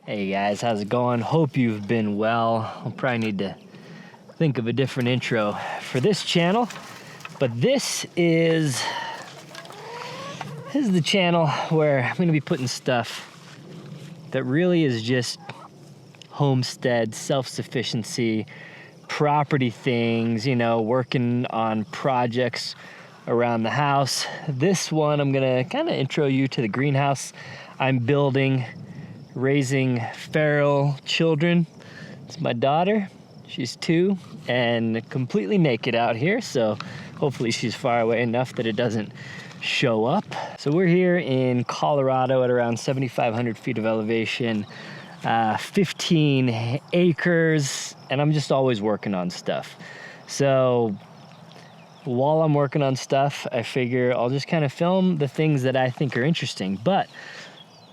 Hey guys, how's it going? Hope you've been well. I'll probably need to think of a different intro for this channel, but this is the channel where I'm gonna be putting stuff that really is just homestead, self-sufficiency, property things, you know, working on projects around the house. This one, I'm gonna kind of intro you to the greenhouse I'm building, raising feral children. It's my daughter, she's 2 and completely naked out here, so hopefully she's far away enough that it doesn't show up. So we're here in Colorado at around 7,500 feet of elevation, 15 acres, and I'm just always working on stuff. So while I'm working on stuff, I figure I'll just kind of film the things that I think are interesting. But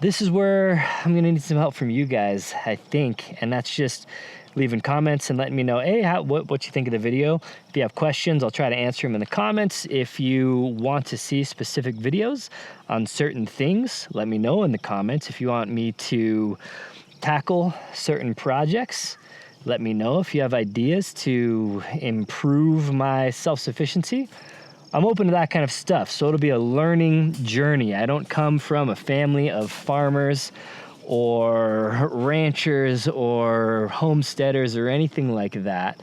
this is where I'm gonna need some help from you guys, I think, and that's just leaving comments and letting me know, hey, what you think of the video. If you have questions, I'll try to answer them in the comments. If you want to see specific videos on certain things, let me know in the comments. If you want me to tackle certain projects, let me know. If you have ideas to improve my self-sufficiency, I'm open to that kind of stuff. So it'll be a learning journey. I don't come from a family of farmers or ranchers or homesteaders or anything like that.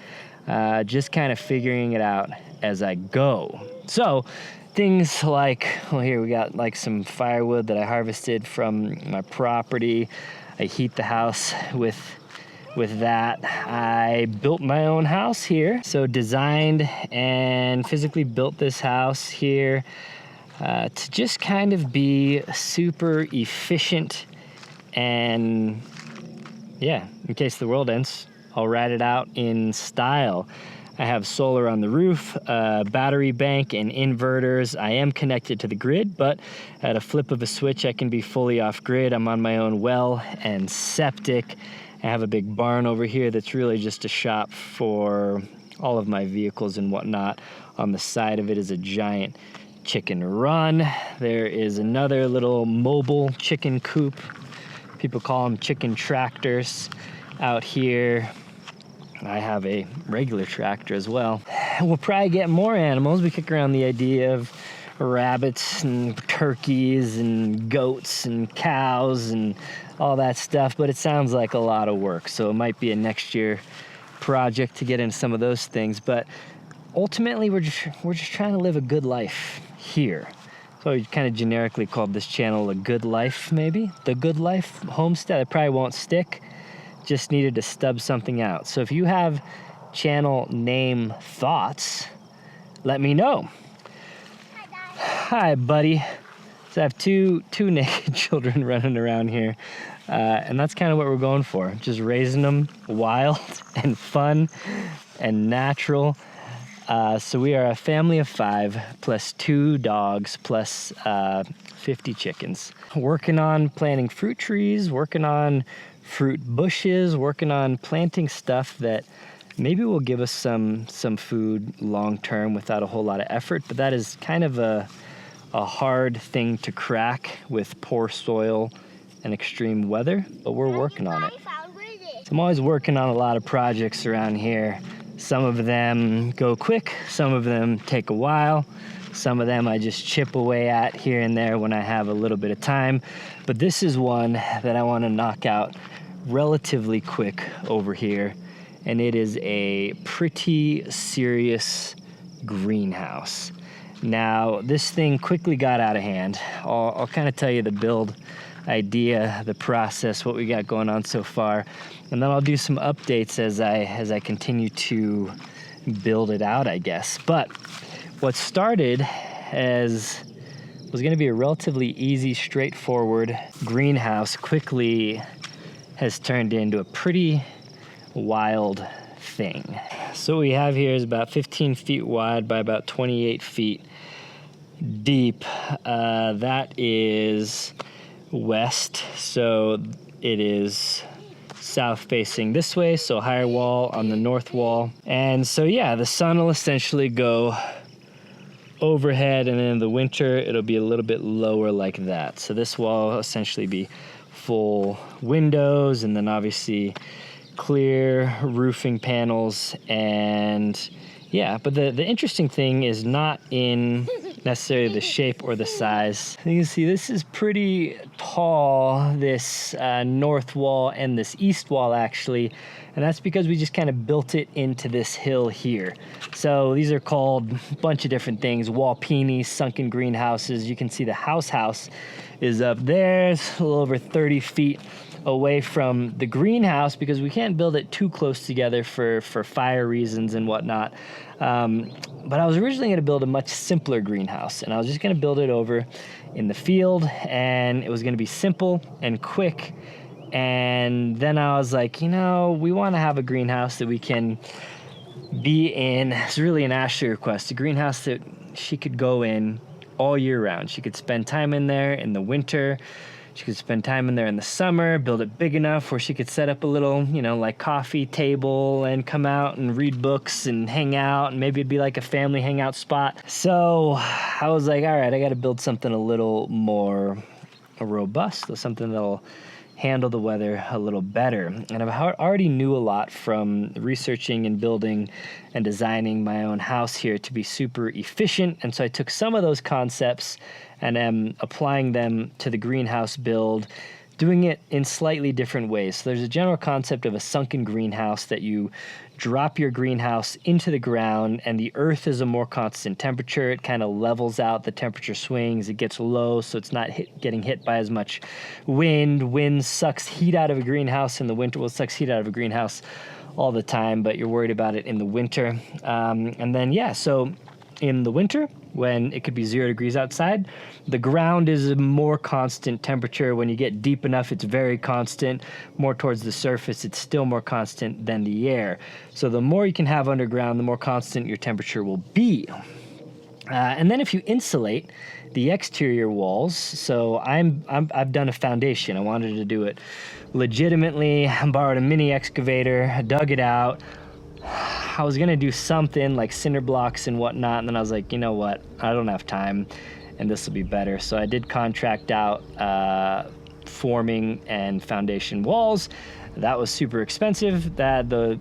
Just kind of figuring it out as I go. So things like, well, here we got like some firewood that I harvested from my property. I heat the house with that. I built my own house here. So designed and physically built this house here to just kind of be super efficient. And yeah, in case the world ends, I'll ride it out in style. I have solar on the roof, battery bank, and inverters. I am connected to the grid, but at a flip of a switch, I can be fully off grid. I'm on my own well and septic. I have a big barn over here that's really just a shop for all of my vehicles and whatnot. On the side of it is a giant chicken run. There is another little mobile chicken coop. People call them chicken tractors out here. I have a regular tractor as well. We'll probably get more animals. We kick around the idea of rabbits and turkeys and goats and cows and all that stuff, but it sounds like a lot of work. So it might be a next year project to get into some of those things. But ultimately, we're just trying to live a good life here. So we kind of generically called this channel A Good Life, maybe? The Good Life Homestead. It probably won't stick. Just needed to stub something out. So if you have channel name thoughts, let me know. Hi, buddy. So I have two naked children running around here. And that's kind of what we're going for. Just raising them wild and fun and natural. So we are a family of 5 plus 2 dogs plus 50 chickens. Working on planting fruit trees, working on fruit bushes, working on planting stuff that maybe will give us some food long term without a whole lot of effort. But that is kind of a hard thing to crack with poor soil and extreme weather, but we're working on it. So I'm always working on a lot of projects around here. Some of them go quick, some of them take a while, some of them I just chip away at here and there when I have a little bit of time. But this is one that I want to knock out relatively quick over here, and it is a pretty serious greenhouse. Now, this thing quickly got out of hand. I'll kind of tell you the build idea, the process, what we got going on so far, and then I'll do some updates as I continue to build it out, I guess. But what started as was going to be a relatively easy, straightforward greenhouse quickly has turned into a pretty wild thing. So what we have here is about 15 feet wide by about 28 feet deep. That is west, so it is south facing this way, so higher wall on the north wall. And so yeah, the sun will essentially go overhead, and then in the winter it'll be a little bit lower like that. So this wall will essentially be full windows, and then obviously clear roofing panels. And yeah, but the interesting thing is not in necessarily the shape or the size. You can see this is pretty tall, this north wall and this east wall actually, and that's because we just kind of built it into this hill here. So these are called a bunch of different things: Walpinis, sunken greenhouses. You can see the house is up there. It's a little over 30 feet away from the greenhouse because we can't build it too close together for fire reasons and whatnot. But I was originally going to build a much simpler greenhouse, and I was just going to build it over in the field, and it was going to be simple and quick. And then I was like, you know, we want to have a greenhouse that we can be in. It's really an Ashley request, a greenhouse that she could go in all year round. She could spend time in there in the winter. She could spend time in there in the summer, build it big enough where she could set up a little, you know, like coffee table and come out and read books and hang out, and maybe it'd be like a family hangout spot. So I was like, all right, I got to build something a little more robust, something that'll handle the weather a little better. And I already knew a lot from researching and building and designing my own house here to be super efficient. And so I took some of those concepts and am applying them to the greenhouse build, doing it in slightly different ways. So there's a general concept of a sunken greenhouse, that you drop your greenhouse into the ground and the earth is a more constant temperature. It kind of levels out the temperature swings. It gets low, so it's not getting hit by as much wind. Wind sucks heat out of a greenhouse in the winter. Well, it sucks heat out of a greenhouse all the time, but you're worried about it in the winter. And then, yeah, so in the winter, when it could be 0 degrees outside, the ground is a more constant temperature. When you get deep enough, it's very constant. More towards the surface, it's still more constant than the air. So the more you can have underground, the more constant your temperature will be. And then if you insulate the exterior walls, so I've done a foundation. I wanted to do it legitimately. I borrowed a mini excavator, I dug it out. I was going to do something like cinder blocks and whatnot, and then I was like, you know what, I don't have time, and this will be better. So I did contract out forming and foundation walls. That was super expensive. That the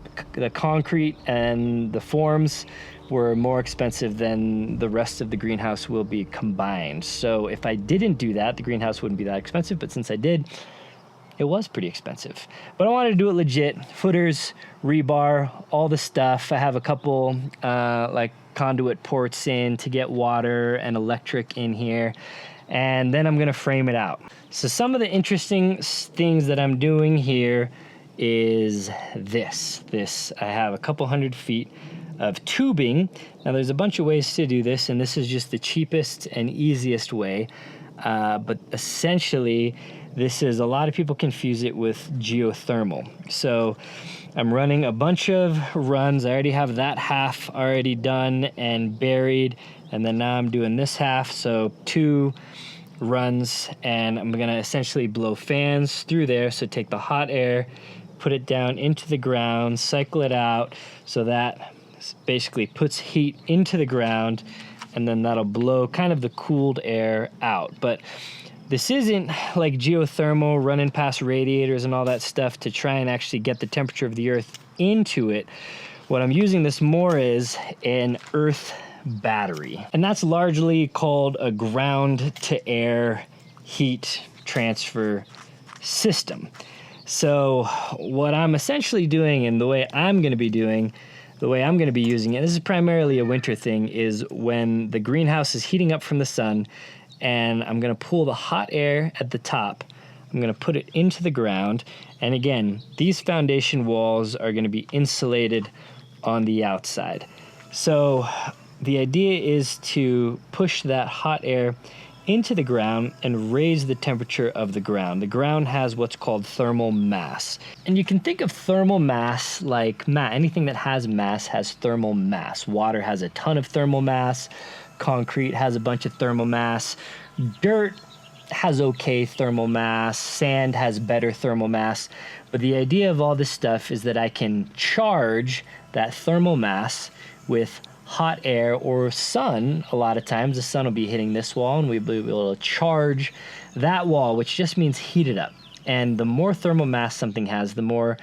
concrete and the forms were more expensive than the rest of the greenhouse will be combined. So if I didn't do that, the greenhouse wouldn't be that expensive, but since I did, it was pretty expensive. But I wanted to do it legit. Footers, rebar, all the stuff. I have a couple like conduit ports in to get water and electric in here. And then I'm gonna frame it out. So some of the interesting things that I'm doing here is this. I have a couple 100 feet of tubing. Now there's a bunch of ways to do this, and this is just the cheapest and easiest way. But essentially, this is, a lot of people confuse it with geothermal. So I'm running a bunch of runs. I already have that half already done and buried. And then now I'm doing this half. So 2 runs, and I'm gonna essentially blow fans through there. So take the hot air, put it down into the ground, cycle it out. So that basically puts heat into the ground, and then that'll blow kind of the cooled air out. But this isn't like geothermal running past radiators and all that stuff to try and actually get the temperature of the earth into it. What I'm using this more is an earth battery. And that's largely called a ground to air heat transfer system. So what I'm essentially doing, and the way I'm going to be using it, this is primarily a winter thing, is when the greenhouse is heating up from the sun, and I'm going to pull the hot air at the top. I'm going to put it into the ground. And again, these foundation walls are going to be insulated on the outside. So the idea is to push that hot air into the ground and raise the temperature of the ground. The ground has what's called thermal mass. And you can think of thermal mass like anything that has mass has thermal mass. Water has a ton of thermal mass. Concrete has a bunch of thermal mass. Dirt has okay thermal mass. Sand has better thermal mass. But the idea of all this stuff is that I can charge that thermal mass with hot air or sun. A lot of times the sun will be hitting this wall, and we'll be able to charge that wall, which just means heat it up. And the more thermal mass something has, the more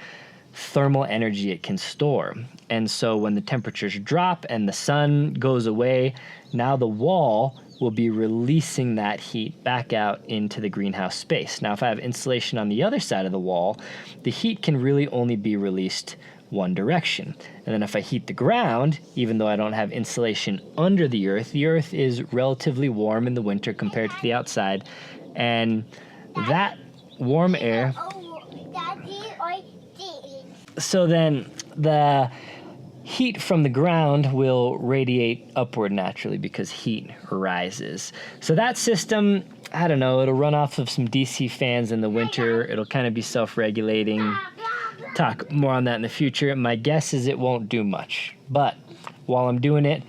thermal energy it can store. And so when the temperatures drop and the sun goes away, now the wall will be releasing that heat back out into the greenhouse space. Now, if I have insulation on the other side of the wall, the heat can really only be released one direction. And then if I heat the ground, even though I don't have insulation under the earth is relatively warm in the winter compared to the outside. And that warm air, so then the heat from the ground will radiate upward naturally because heat rises. So that system, I don't know, it'll run off of some DC fans in the winter. It'll kind of be self-regulating. Talk more on that in the future. My guess is it won't do much. But while I'm doing it,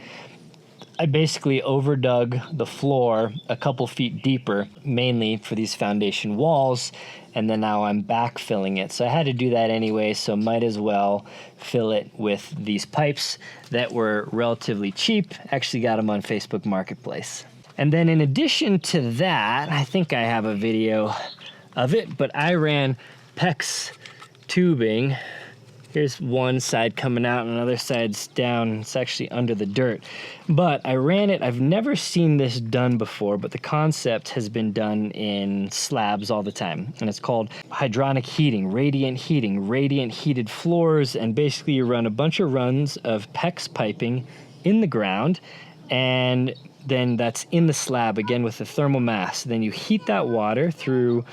I basically overdug the floor a couple feet deeper, mainly for these foundation walls, and then now I'm backfilling it. So I had to do that anyway, so might as well fill it with these pipes that were relatively cheap. Actually got them on Facebook Marketplace. And then in addition to that, I think I have a video of it, but I ran PEX tubing. Here's one side coming out and another side's down. It's actually under the dirt. But I ran it. I've never seen this done before, but the concept has been done in slabs all the time. And it's called hydronic heating, radiant heated floors. And basically you run a bunch of runs of PEX piping in the ground, and then that's in the slab again with the thermal mass. Then you heat that water through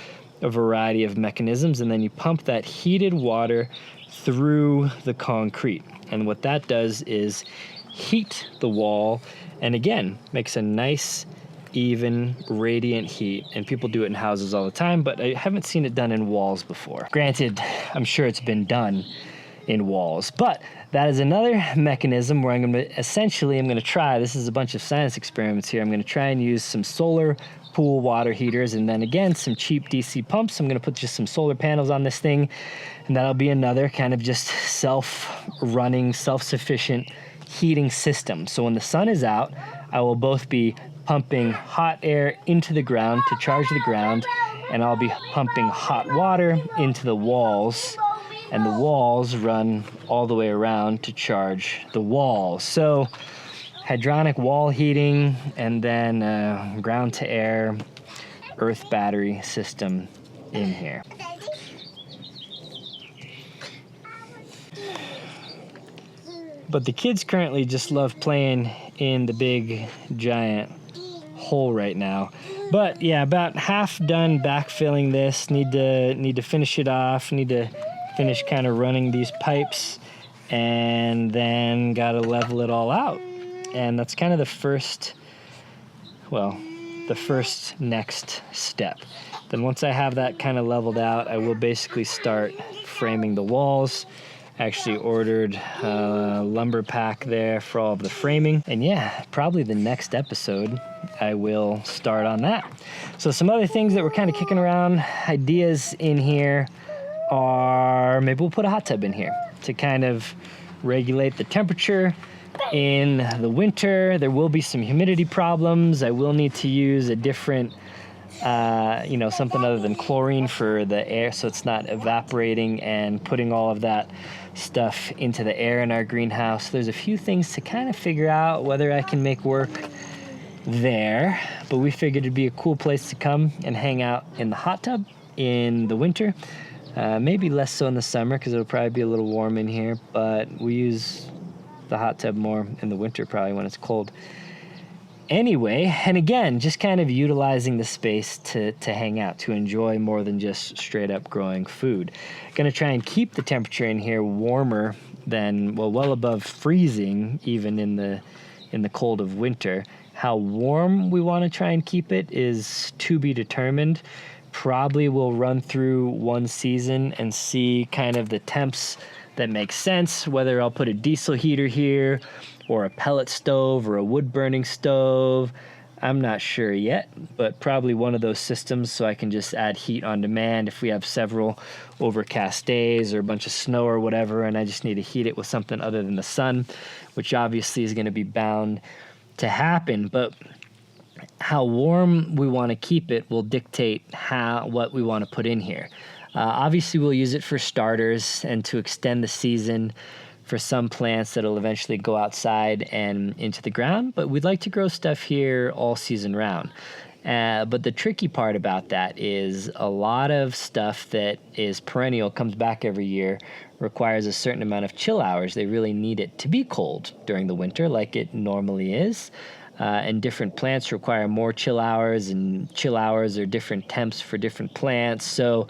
a variety of mechanisms, and then you pump that heated water through the concrete. And what that does is heat the wall, and again, makes a nice, even, radiant heat. And people do it in houses all the time, but I haven't seen it done in walls before. Granted, I'm sure it's been done in walls, but that is another mechanism where I'm gonna try, this is a bunch of science experiments here, I'm gonna try and use some solar pool water heaters, and then again some cheap DC pumps. I'm going to put just some solar panels on this thing, and that'll be another kind of just self-running, self-sufficient heating system. So when the sun is out, I will both be pumping hot air into the ground to charge the ground, and I'll be pumping hot water into the walls, and the walls run all the way around to charge the walls. So hydronic wall heating, and then ground to air earth battery system in here. But the kids currently just love playing in the big giant hole right now. But yeah, about half done backfilling this. Need to finish it off. Need to finish kind of running these pipes, and then gotta level it all out. And that's kind of the first next step. Then once I have that kind of leveled out, I will basically start framing the walls. Actually ordered a lumber pack there for all of the framing. And yeah, probably the next episode, I will start on that. So some other things that we're kind of kicking around, ideas in here are, maybe we'll put a hot tub in here to kind of regulate the temperature. In the winter, there will be some humidity problems. I will need to use a different, something other than chlorine for the air, so it's not evaporating and putting all of that stuff into the air in our greenhouse. There's a few things to kind of figure out whether I can make work there, but we figured it'd be a cool place to come and hang out in the hot tub in the winter. Maybe less so in the summer because it'll probably be a little warm in here, but we use the hot tub more in the winter probably when it's cold. Anyway, and again, just kind of utilizing the space to hang out, to enjoy more than just straight up growing food. Gonna try and keep the temperature in here warmer than, well above freezing even in the cold of winter. How warm we want to try and keep it is to be determined. Probably we'll run through one season and see kind of the temps that makes sense, whether I'll put a diesel heater here or a pellet stove or a wood burning stove. I'm not sure yet, but probably one of those systems so I can just add heat on demand if we have several overcast days or a bunch of snow or whatever, and I just need to heat it with something other than the sun, which obviously is going to be bound to happen. But how warm we want to keep it will dictate what we want to put in here. Obviously, we'll use it for starters and to extend the season for some plants that'll eventually go outside and into the ground, but we'd like to grow stuff here all season round. But the tricky part about that is a lot of stuff that is perennial, comes back every year, requires a certain amount of chill hours. They really need it to be cold during the winter like it normally is. And different plants require more chill hours, and chill hours are different temps for different plants. So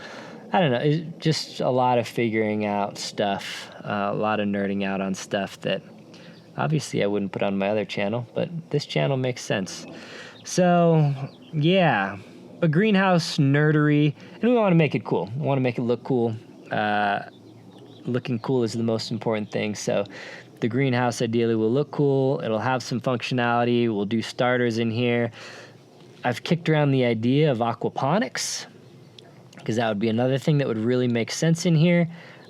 I don't know, it's just a lot of figuring out stuff, a lot of nerding out on stuff that obviously I wouldn't put on my other channel, but this channel makes sense. So yeah, a greenhouse nerdery, and we want to make it cool. We want to make it look cool. Looking cool is the most important thing. So the greenhouse ideally will look cool. It'll have some functionality. We'll do starters in here. I've kicked around the idea of aquaponics, because that would be another thing that would really make sense in here.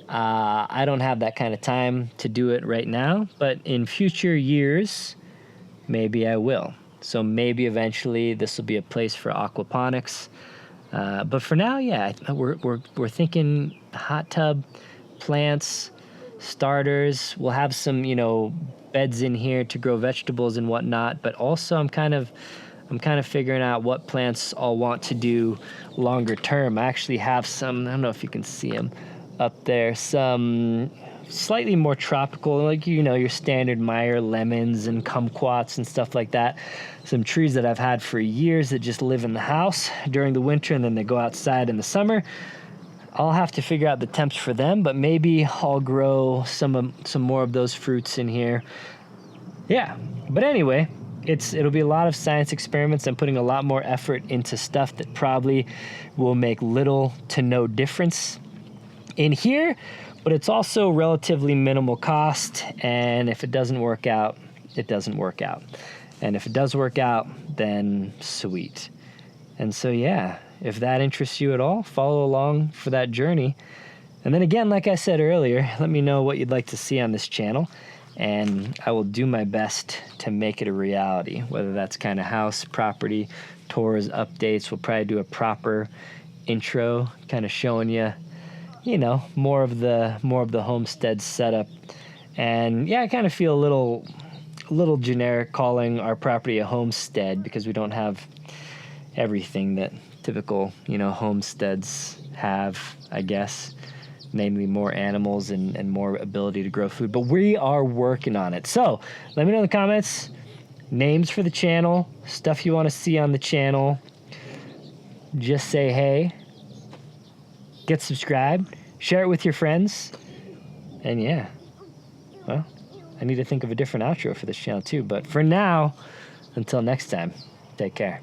I don't have that kind of time to do it right now, but in future years, maybe I will. So maybe eventually this will be a place for aquaponics. But for now, yeah, we're thinking hot tub, plants, starters. We'll have some, beds in here to grow vegetables and whatnot. But also, I'm kind of figuring out what plants I'll want to do longer term. I actually have some, I don't know if you can see them up there, some slightly more tropical, like, your standard Meyer lemons and kumquats and stuff like that. Some trees that I've had for years that just live in the house during the winter and then they go outside in the summer. I'll have to figure out the temps for them, but maybe I'll grow some more of those fruits in here. Yeah, but anyway, it'll be a lot of science experiments. I'm putting a lot more effort into stuff that probably will make little to no difference in here, but it's also relatively minimal cost, and if it doesn't work out, it doesn't work out. And if it does work out, then sweet. And so yeah, if that interests you at all, follow along for that journey. And then again, like I said earlier, let me know what you'd like to see on this channel, and I will do my best to make it a reality, whether that's kind of house, property, tours, updates. We'll probably do a proper intro, kind of showing you, more of the homestead setup. And yeah, I kind of feel a little generic calling our property a homestead, because we don't have everything that typical, homesteads have, I guess. Namely more animals and more ability to grow food. But we are working on it. So let me know in the comments, names for the channel, stuff you want to see on the channel. Just say hey. Get subscribed. Share it with your friends. And yeah, well, I need to think of a different outro for this channel too. But for now, until next time, take care.